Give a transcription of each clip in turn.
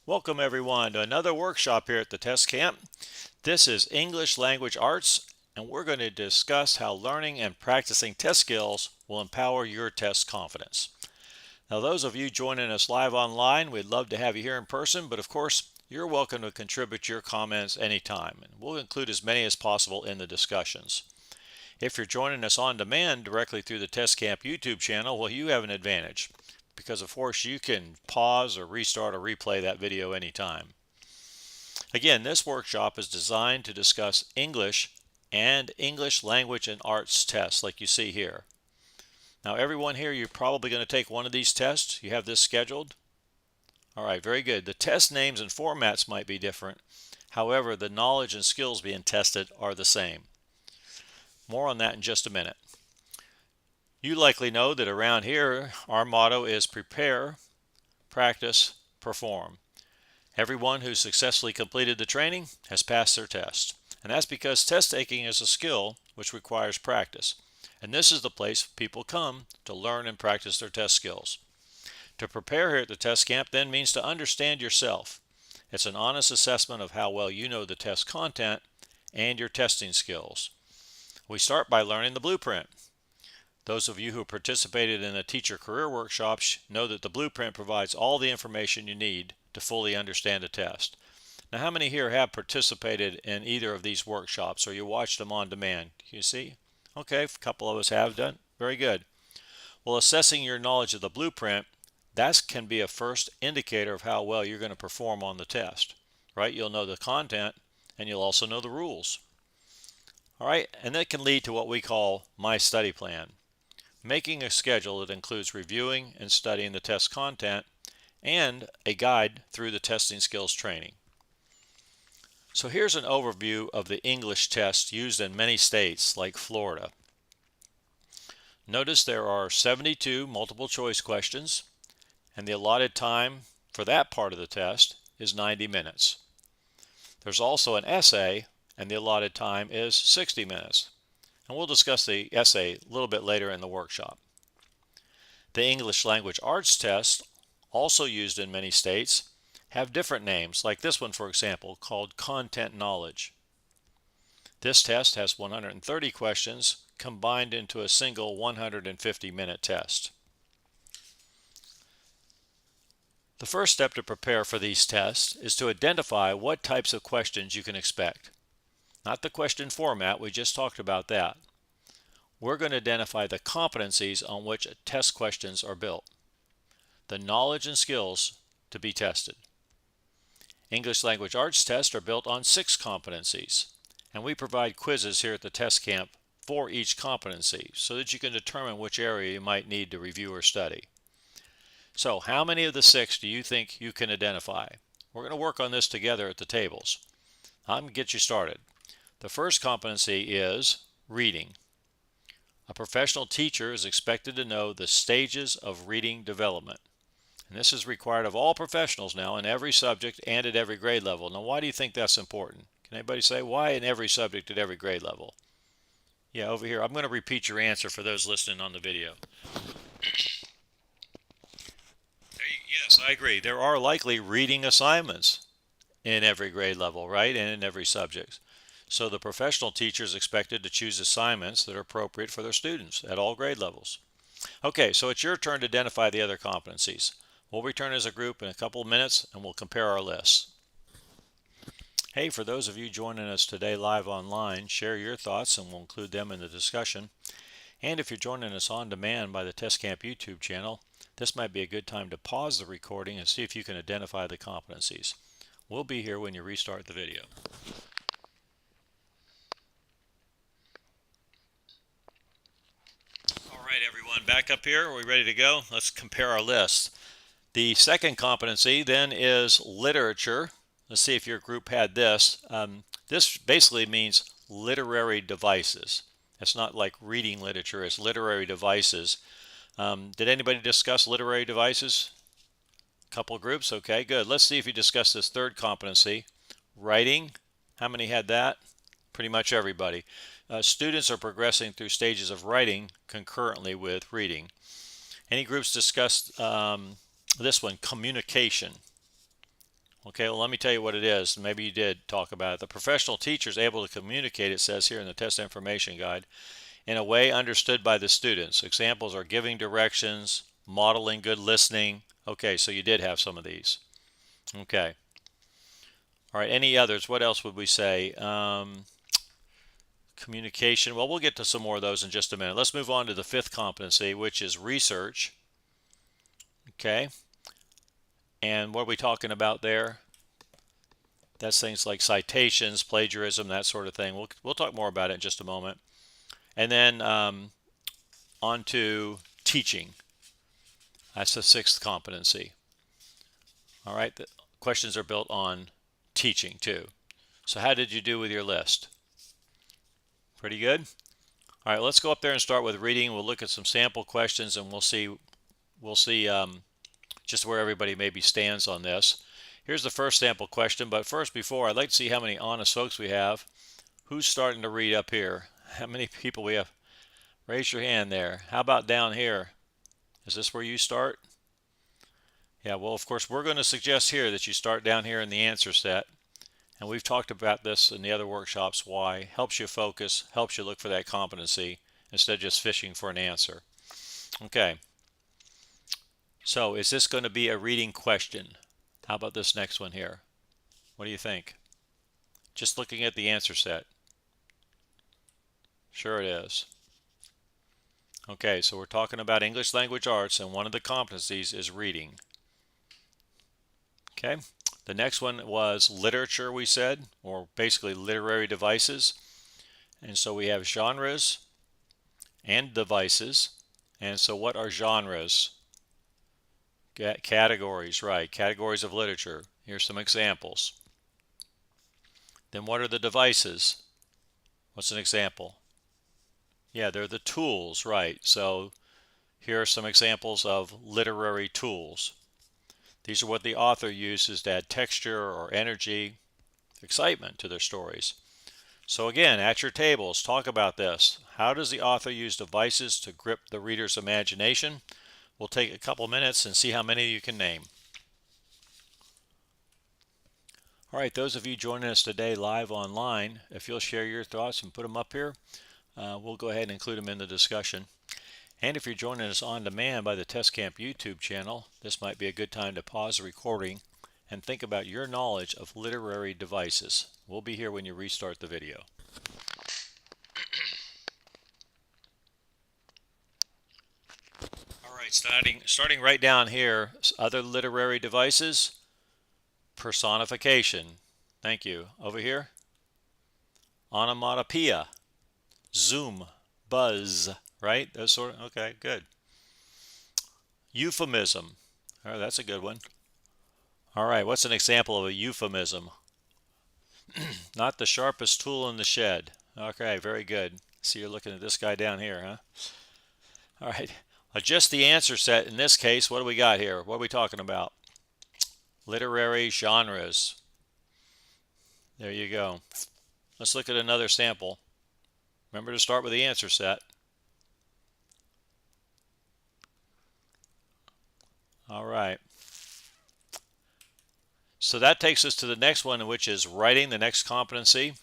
Welcome everyone to another workshop here at the Test Camp. This is English Language Arts, and we're going to discuss how learning and practicing test skills will empower your test confidence. Now, those of you joining us live online, we'd love to have you here in person, but of course, you're welcome to contribute your comments anytime, and we'll include as many as possible in the discussions. If you're joining us on demand directly through the Test Camp YouTube channel, well, you have an advantage, because of course you can pause or restart or replay that video anytime. Again, this workshop is designed to discuss English and English language and arts tests like you see here. Now everyone here, you're probably going to take one of these tests. You have this scheduled. All right, very good. The test names and formats might be different. However, the knowledge and skills being tested are the same. More on that in just a minute. You likely know that around here, our motto is prepare, practice, perform. Everyone who successfully completed the training has passed their test. And that's because test taking is a skill which requires practice. And this is the place people come to learn and practice their test skills. To prepare here at the Test Camp then means to understand yourself. It's an honest assessment of how well you know the test content and your testing skills. We start by learning the blueprint. Those of you who participated in the teacher career workshops know that the blueprint provides all the information you need to fully understand a test. Now, how many here have participated in either of these workshops, or you watched them on demand? Can you see? Okay, a couple of us have done. Very good. Well, assessing your knowledge of the blueprint, that can be a first indicator of how well you're going to perform on the test, right? You'll know the content and you'll also know the rules. All right, and that can lead to what we call my study plan. Making a schedule that includes reviewing and studying the test content and a guide through the testing skills training. So here's an overview of the English test used in many states like Florida. Notice there are 72 multiple choice questions, and the allotted time for that part of the test is 90 minutes. There's also an essay, and the allotted time is 60 minutes. And we'll discuss the essay a little bit later in the workshop. The English Language Arts tests, also used in many states, have different names, like this one, for example, called Content Knowledge. This test has 130 questions combined into a single 150-minute test. The first step to prepare for these tests is to identify what types of questions you can expect. Not the question format, we just talked about that. We're going to identify the competencies on which test questions are built, the knowledge and skills to be tested. English Language Arts tests are built on 6 competencies, and we provide quizzes here at the Test Camp for each competency so that you can determine which area you might need to review or study. So how many of the 6 do you think you can identify? We're going to work on this together at the tables. I'm going to get you started. The first competency is reading. A professional teacher is expected to know the stages of reading development. And this is required of all professionals now in every subject and at every grade level. Now, why do you think that's important? Can anybody say why in every subject at every grade level? Yeah, over here. I'm going to repeat your answer for those listening on the video. Yes, I agree. There are likely reading assignments in every grade level, right? And in every subject. So the professional teacher is expected to choose assignments that are appropriate for their students at all grade levels. Okay, so it's your turn to identify the other competencies. We'll return as a group in a couple of minutes and we'll compare our lists. Hey, for those of you joining us today live online, share your thoughts and we'll include them in the discussion. And if you're joining us on demand by the Test Camp YouTube channel, this might be a good time to pause the recording and see if you can identify the competencies. We'll be here when you restart the video. All right, everyone, back up here. Are we ready to go? Let's compare our list. The second competency then is literature. Let's see if your group had this. This basically means literary devices. It's not like reading literature, it's literary devices. Did anybody discuss literary devices? A couple groups, okay, good. Let's see if you discuss this third competency, writing. How many had that? Pretty much everybody. Students are progressing through stages of writing concurrently with reading. Any groups discussed this one, communication? Okay, well, let me tell you what it is. Maybe you did talk about it. The professional teacher is able to communicate, it says here in the test information guide, in a way understood by the students. Examples are giving directions, modeling good listening. Okay, so you did have some of these. Okay. All right, any others? What else would we say? Communication. Well, we'll get to some more of those in just a minute. Let's move on to the fifth competency, which is research. Okay. And what are we talking about there? That's things like citations, plagiarism, that sort of thing. We'll talk more about it in just a moment. And then on to teaching. That's the sixth competency. All right, the questions are built on teaching too. So how did you do with your list? Pretty good? All right, let's go up there and start with reading. We'll look at some sample questions and we'll see just where everybody maybe stands on this. Here's the first sample question, but first, before, I'd like to see how many honest folks we have. Who's starting to read up here? How many people we have? Raise your hand there. How about down here? Is this where you start? Yeah, well, of course, we're going to suggest here that you start down here in the answer set. And we've talked about this in the other workshops, why. Helps you focus, helps you look for that competency instead of just fishing for an answer. Okay. So is this going to be a reading question? How about this next one here? What do you think? Just looking at the answer set. Sure it is. Okay, so we're talking about English language arts, and one of the competencies is reading. Okay, the next one was literature, we said, or basically literary devices. And so we have genres and devices. And so what are genres? Categories, right, categories of literature. Here's some examples. Then what are the devices? What's an example? Yeah, they're the tools, right. So here are some examples of literary tools. These are what the author uses to add texture or energy, excitement to their stories. So again, at your tables, talk about this. How does the author use devices to grip the reader's imagination? We'll take a couple minutes and see how many you can name. All right, those of you joining us today live online, if you'll share your thoughts and put them up here, we'll go ahead and include them in the discussion. And if you're joining us on demand by the Test Camp YouTube channel, this might be a good time to pause the recording and think about your knowledge of literary devices. We'll be here when you restart the video. All right, starting right down here, other literary devices, personification. Thank you. Over here, onomatopoeia, zoom, buzz, right? Those sort of, okay, good. Euphemism. All right, that's a good one. All right, what's an example of a euphemism? Not the sharpest tool in the shed. Okay, very good. See, you're looking at this guy down here, huh? All right, adjust the answer set. In this case, what do we got here? What are we talking about? Literary genres. There you go. Let's look at another sample. Remember to start with the answer set. All right. So that takes us to the next one, which is writing, the next competency.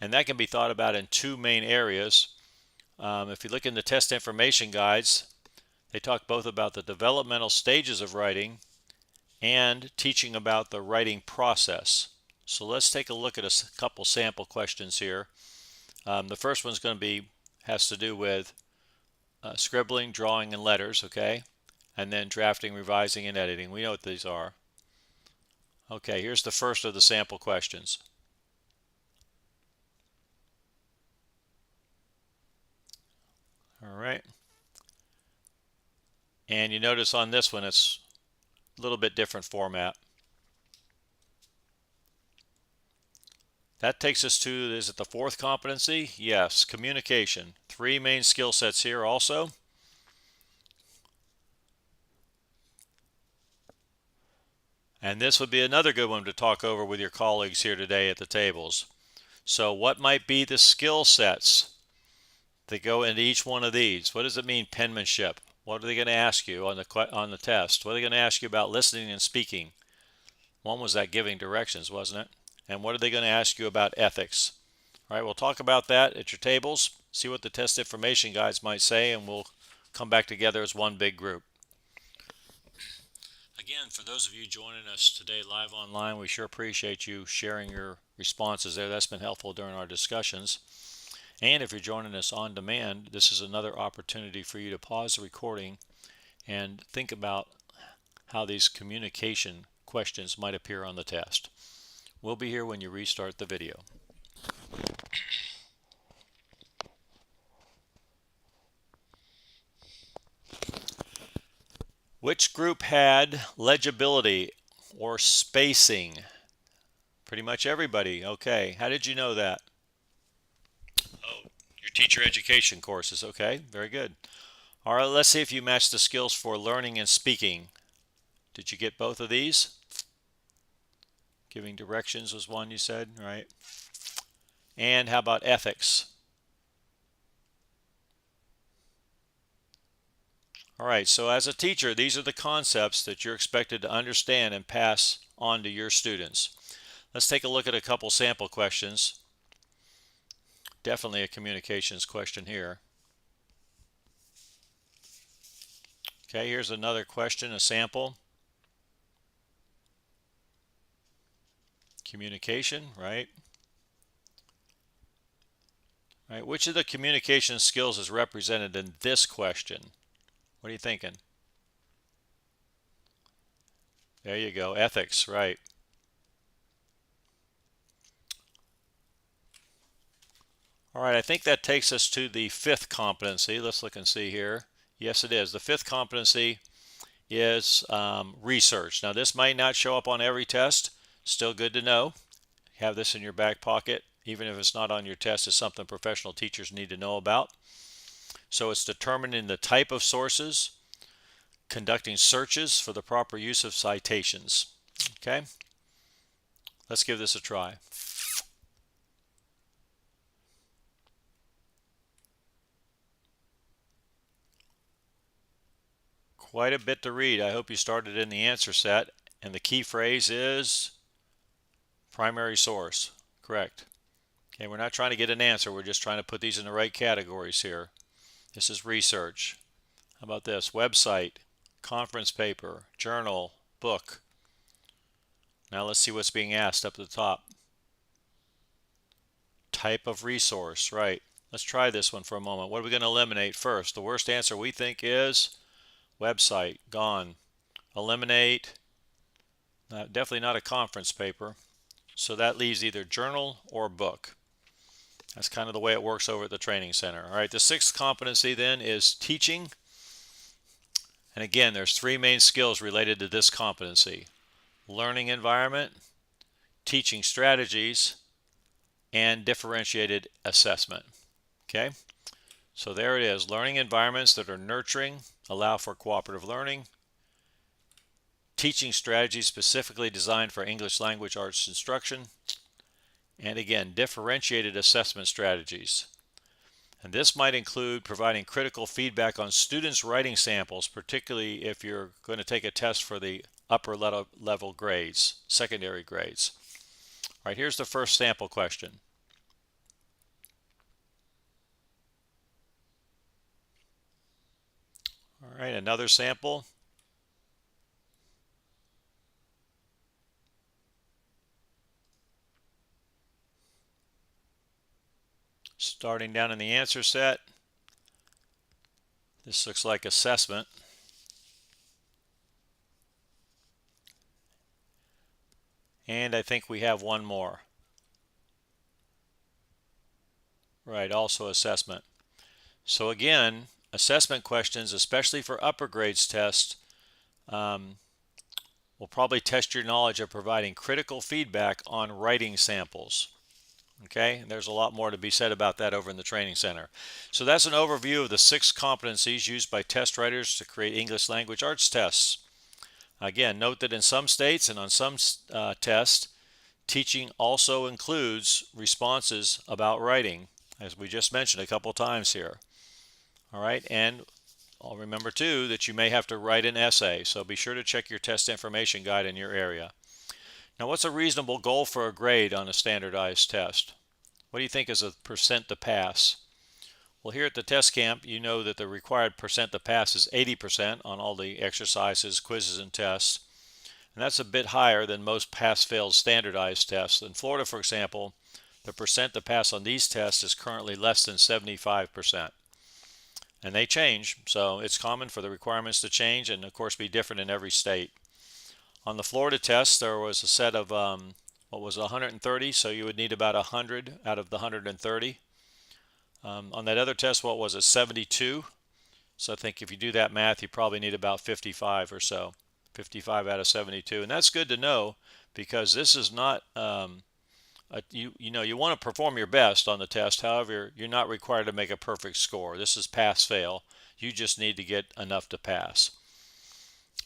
And that can be thought about in two main areas. If you look in the test information guides, they talk both about the developmental stages of writing and teaching about the writing process. So let's take a look at a couple sample questions here. The first one's going to be, has to do with scribbling, drawing, and letters, okay? And then drafting, revising, and editing. We know what these are. Okay, here's the first of the sample questions. All right. And you notice on this one, it's a little bit different format. That takes us to, is it the fourth competency? Yes, communication. Three main skill sets here also. And this would be another good one to talk over with your colleagues here today at the tables. So what might be the skill sets that go into each one of these? What does it mean, penmanship? What are they going to ask you on the test? What are they going to ask you about listening and speaking? One was that giving directions, wasn't it? And what are they going to ask you about ethics? All right, we'll talk about that at your tables, see what the test information guides might say, and we'll come back together as one big group. Again, for those of you joining us today live online, we sure appreciate you sharing your responses there. That's been helpful during our discussions. And if you're joining us on demand, this is another opportunity for you to pause the recording and think about how these communication questions might appear on the test. We'll be here when you restart the video. Which group had legibility or spacing? Pretty much everybody. Okay. How did you know that? Oh, your teacher education courses. Okay, very good. All right, let's see if you match the skills for learning and speaking. Did you get both of these? Giving directions was one you said, right? And how about ethics? All right, so as a teacher, these are the concepts that you're expected to understand and pass on to your students. Let's take a look at a couple sample questions. Definitely a communications question here. Okay, here's another question, a sample. Communication, right? Right, which of the communication skills is represented in this question? What are you thinking? There you go, ethics, right. All right, I think that takes us to the fifth competency. Let's look and see here. Yes, it is. The fifth competency is research. Now, this might not show up on every test. Still good to know. Have this in your back pocket. Even if it's not on your test, it's something professional teachers need to know about. So it's determining the type of sources, conducting searches for the proper use of citations. Okay, let's give this a try. Quite a bit to read. I hope you started in the answer set. And the key phrase is primary source. Correct. Okay, we're not trying to get an answer. We're just trying to put these in the right categories here. This is research. How about this? Website, conference paper, journal, book. Now let's see what's being asked up at the top. Type of resource, right. Let's try this one for a moment. What are we going to eliminate first? The worst answer we think is website, gone. Eliminate, definitely not a conference paper. So that leaves either journal or book. That's kind of the way it works over at the training center. All right, the sixth competency then is teaching. And again, there's three main skills related to this competency: learning environment, teaching strategies, and differentiated assessment. Okay, so there it is. Learning environments that are nurturing, allow for cooperative learning. Teaching strategies specifically designed for English language arts instruction. And again, differentiated assessment strategies. And this might include providing critical feedback on students' writing samples, particularly if you're going to take a test for the upper level grades, secondary grades. All right, here's the first sample question. All right, another sample. Starting down in the answer set, this looks like assessment. And I think we have one more. Right, also assessment. So again, assessment questions, especially for upper grades tests, will probably test your knowledge of providing critical feedback on writing samples. Okay, and there's a lot more to be said about that over in the training center. So that's an overview of the 6 competencies used by test writers to create English language arts tests. Again, note that in some states and on some tests, teaching also includes responses about writing, as we just mentioned a couple times here. All right, and I'll remember too that you may have to write an essay, so be sure to check your test information guide in your area. Now, what's a reasonable goal for a grade on a standardized test? What do you think is a percent to pass? Well, here at the test camp, you know that the required percent to pass is 80% on all the exercises, quizzes, and tests. And that's a bit higher than most pass-fail standardized tests. In Florida, for example, the percent to pass on these tests is currently less than 75%. And they change, so it's common for the requirements to change and, of course, be different in every state. On the Florida test, there was a set of, 130, so you would need about 100 out of the 130. On that other test, what was it, 72? So I think if you do that math, you probably need about 55 or so. 55 out of 72. And that's good to know because this is not, you want to perform your best on the test. However, you're not required to make a perfect score. This is pass-fail. You just need to get enough to pass.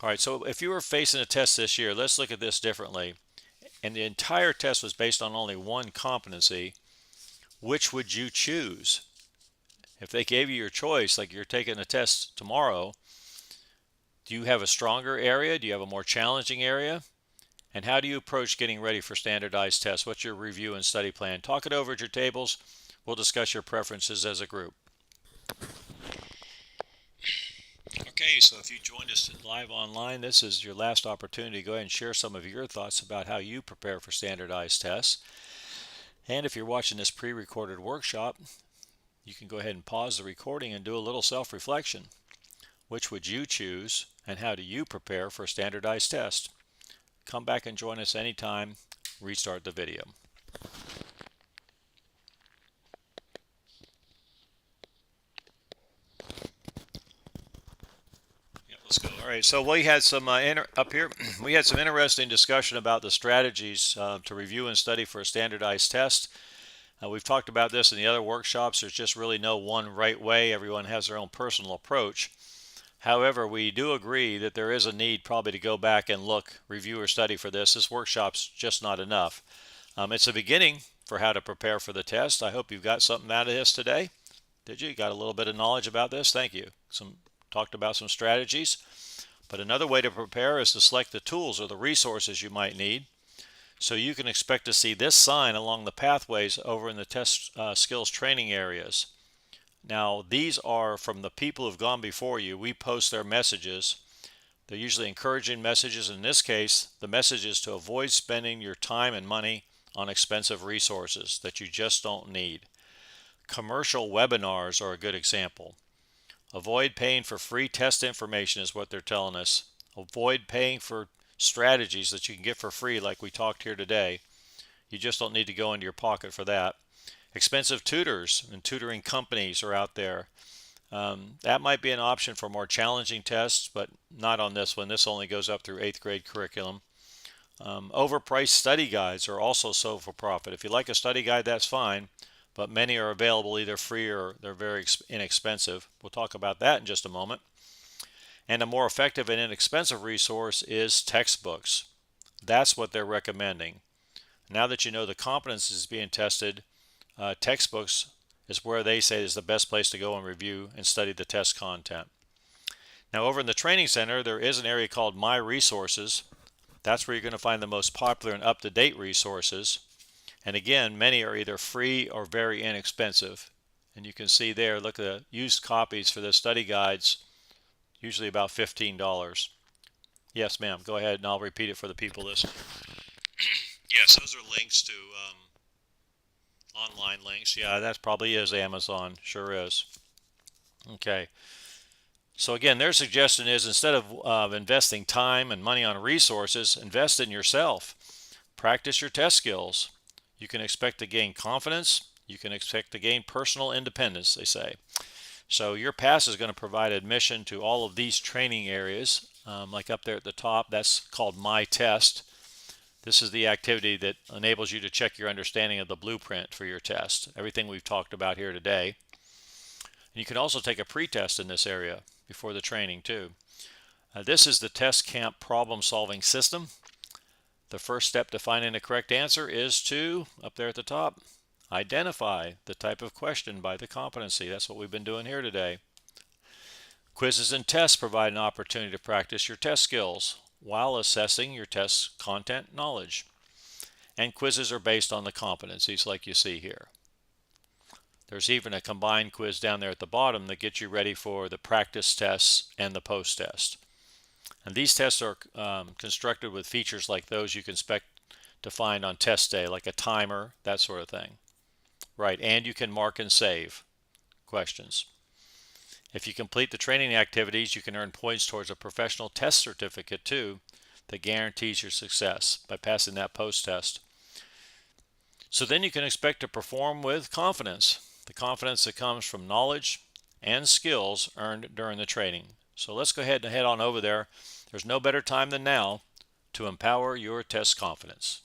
All right, so if you were facing a test this year, let's look at this differently. And the entire test was based on only one competency. Which would you choose? If they gave you your choice, like you're taking a test tomorrow, do you have a stronger area? Do you have a more challenging area? And how do you approach getting ready for standardized tests? What's your review and study plan? Talk it over at your tables. We'll discuss your preferences as a group. Okay, so if you joined us live online, this is your last opportunity to go ahead and share some of your thoughts about how you prepare for standardized tests. And if you're watching this pre-recorded workshop, you can go ahead and pause the recording and do a little self-reflection. Which would you choose, and how do you prepare for a standardized test? Come back and join us anytime. Restart the video. Let's go. All right, so we had some up here. We had some interesting discussion about the strategies to review and study for a standardized test. We've talked about this in the other workshops. There's just really no one right way. Everyone has their own personal approach. However, we do agree that there is a need probably to go back and look, review, or study for this. This workshop's just not enough. It's a beginning for how to prepare for the test. I hope you've got something out of this today. Did you? Got a little bit of knowledge about this? Thank you. Talked about some strategies. But another way to prepare is to select the tools or the resources you might need. So you can expect to see this sign along the pathways over in the test skills training areas. Now, these are from the people who've gone before you. We post their messages. They're usually encouraging messages. In this case, the message is to avoid spending your time and money on expensive resources that you just don't need. Commercial webinars are a good example. Avoid paying for free test information is what they're telling us. Avoid paying for strategies that you can get for free like we talked here today. You just don't need to go into your pocket for that. Expensive tutors and tutoring companies are out there. That might be an option for more challenging tests, but not on this one. This only goes up through 8th grade curriculum. Overpriced study guides are also sold for profit. If you like a study guide, that's fine, but many are available either free or they're very inexpensive. We'll talk about that in just a moment. And a more effective and inexpensive resource is textbooks. That's what they're recommending. Now that you know the competencies being tested, textbooks is where they say is the best place to go and review and study the test content. Now over in the training center, there is an area called My Resources. That's where you're going to find the most popular and up-to-date resources. And again, many are either free or very inexpensive. And you can see there, look at the used copies for the study guides, usually about $15. Yes, ma'am, go ahead and I'll repeat it for the people listening. Yes, those are links to online links. Yeah, that probably is Amazon. Sure is. Okay. So again, their suggestion is instead of investing time and money on resources, invest in yourself. Practice your test skills. You can expect to gain confidence. You can expect to gain personal independence, they say. So your pass is going to provide admission to all of these training areas. Like up there at the top, that's called My Test. This is the activity that enables you to check your understanding of the blueprint for your test. Everything we've talked about here today. And you can also take a pre-test in this area before the training too. This is the test camp problem solving system. The first step to finding the correct answer is to, up there at the top, identify the type of question by the competency. That's what we've been doing here today. Quizzes and tests provide an opportunity to practice your test skills while assessing your test content knowledge. and quizzes are based on the competencies like you see here. There's even a combined quiz down there at the bottom that gets you ready for the practice tests and the post test. And these tests are constructed with features like those you can expect to find on test day, like a timer, that sort of thing. Right, and you can mark and save questions. If you complete the training activities, you can earn points towards a professional test certificate too that guarantees your success by passing that post test. So then you can expect to perform with confidence, the confidence that comes from knowledge and skills earned during the training. So let's go ahead and head on over there. There's no better time than now to empower your test confidence.